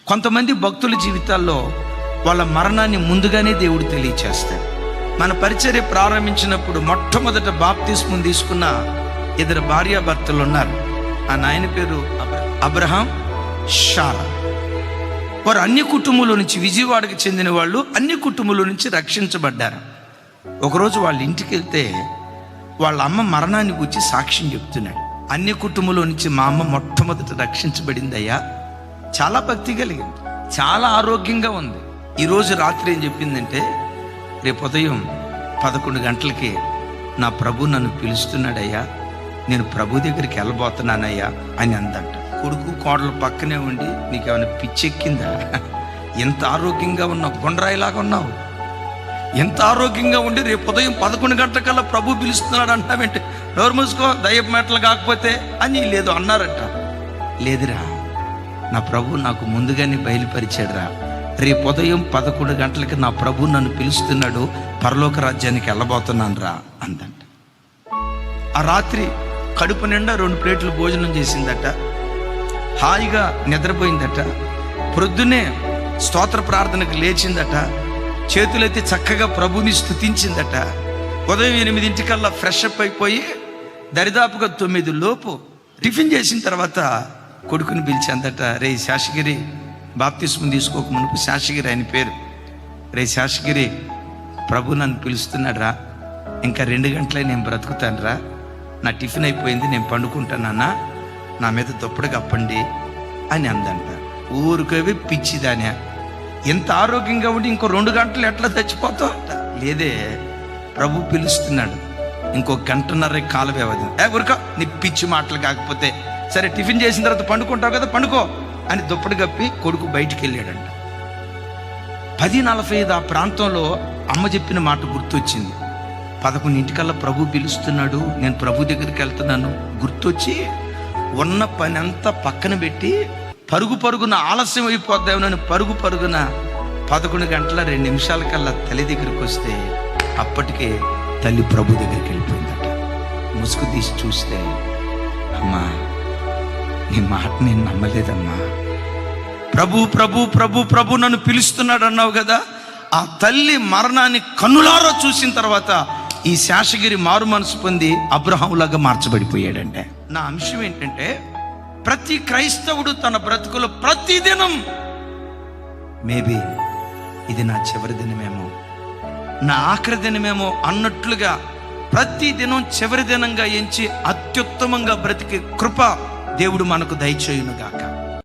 కొంతమంది భక్తుల జీవితాల్లో వాళ్ళ మరణాన్ని ముందుగానే దేవుడు తెలియచేస్తాడు. మన పరిచర్య ప్రారంభించినప్పుడు మొట్టమొదట బాప్తిస్మం తీసుకున్న ఇద్దరు భార్యాభర్తలు ఉన్నారు. ఆ నాయన పేరు అబ్రహాం, షారా. వారు అన్ని కుటుంబాల నుంచి, విజయవాడకు చెందిన వాళ్ళు అన్ని కుటుంబాల నుంచి రక్షించబడ్డారు. ఒకరోజు వాళ్ళ ఇంటికి వెళ్తే వాళ్ళ అమ్మ మరణాన్ని గురించి సాక్ష్యం చెప్తున్నాడు. అన్ని కుటుంబంలో నుంచి మా అమ్మ మొట్టమొదట రక్షించబడిందయ్యా. చాలా భక్తి కలిగింది, చాలా ఆరోగ్యంగా ఉంది. ఈరోజు రాత్రి ఏం చెప్పిందంటే, రేపు ఉదయం 11 గంటలకి నా ప్రభు నన్ను పిలుస్తున్నాడయ్యా, నేను ప్రభు దగ్గరికి వెళ్ళబోతున్నానయ్యా అని అందంట. కొడుకు కోడలు పక్కనే ఉండి, నీకేమైనా పిచ్చెక్కిందా? ఎంత ఆరోగ్యంగా ఉన్నావు, గుండ్రాయిలాగా ఉన్నావు, ఎంత ఆరోగ్యంగా ఉండి రేపు ఉదయం 11 గంటలకల్లా ప్రభు పిలుస్తున్నాడు అంటావేంటి? నోరు మూసుకో, దయ్యపు మెట్లు కాకపోతే అని లేదో అన్నారట. లేదురా, నా ప్రభు నాకు ముందుగానే బయలుపరిచాడురా, రేపు ఉదయం 11 గంటలకి నా ప్రభు నన్ను పిలుస్తున్నాడు, పరలోక రాజ్యానికి వెళ్ళబోతున్నాను రా అందంట. ఆ రాత్రి కడుపు నిండా 2 ప్లేట్లు భోజనం చేసిందట, హాయిగా నిద్రపోయిందట. ప్రొద్దునే స్తోత్ర ప్రార్థనకు లేచిందట, చేతులైతే చక్కగా ప్రభుని స్తుతించిందట. ఉదయం 8 ఫ్రెష్ అప్ అయిపోయి దరిదాపుగా 9 లోపు టిఫిన్ చేసిన తర్వాత కొడుకుని పిలిచిందట. రే శాషగిరి, బాప్తిస్మం తీసుకోక మునుపు శాషగిరి ఆయన పేరు. రే శాషగిరి, ప్రభు నన్ను పిలుస్తున్నాడు రా, ఇంకా 2 గంటలే నేను బ్రతుకుతాను రా, నా టిఫిన్ అయిపోయింది, నేను పండుకుంటానన్నా, నా మీద దుప్పటి కప్పండి అని అందంట. ఊరికవి పిచ్చిదానే, ఎంత ఆరోగ్యంగా ఉండి ఇంకో 2 గంటలు ఎట్లా చచ్చిపోతావు అంట. లేదే, ప్రభు పిలుస్తున్నాడు, ఇంకో 1.5 కాల వ్యవధి. ఊరిక నీ పిచ్చి మాటలు కాకపోతే సరే, టిఫిన్ చేసిన తర్వాత పండుకుంటావు కదా, పండుకో అని దుప్పటి కప్పి కొడుకు బయటికి వెళ్ళాడంట. 10:45 ఆ ప్రాంతంలో అమ్మ చెప్పిన మాట గుర్తొచ్చింది. 11 ప్రభు పిలుస్తున్నాడు, నేను ప్రభు దగ్గరికి వెళ్తున్నాను గుర్తొచ్చి ఉన్న పని అంతా పక్కన పెట్టి పరుగున ఆలస్యం అయిపోద్దామని పరుగున 11 గంటల 2 నిమిషాలకల్లా తల్లి దగ్గరికి వస్తే అప్పటికే తల్లి ప్రభు దగ్గరికి వెళ్ళిపోయిందట. ముసుగు తీసి చూస్తే, అమ్మా నీ మాట నేను నమ్మలేదమ్మా, ప్రభు ప్రభు ప్రభు ప్రభు నన్ను పిలుస్తున్నాడు అన్నావు కదా. ఆ తల్లి మరణాన్ని కన్నులారా చూసిన తర్వాత ఈ శాషగిరి మారు మనసు పొంది అబ్రహాములాగా మార్చబడిపోయాడంటే. నా అంశం ఏంటంటే, ప్రతి క్రైస్తవుడు తన బ్రతుకులో ప్రతిదినం మేబీ ఇది నా చివరి దినమేమో, నా ఆఖరి దినమేమో అన్నట్లుగా ప్రతి దినం చివరి దినంగా ఎంచి అత్యుత్తమంగా బ్రతికే కృప దేవుడు మనకు దయచేయునుగాక.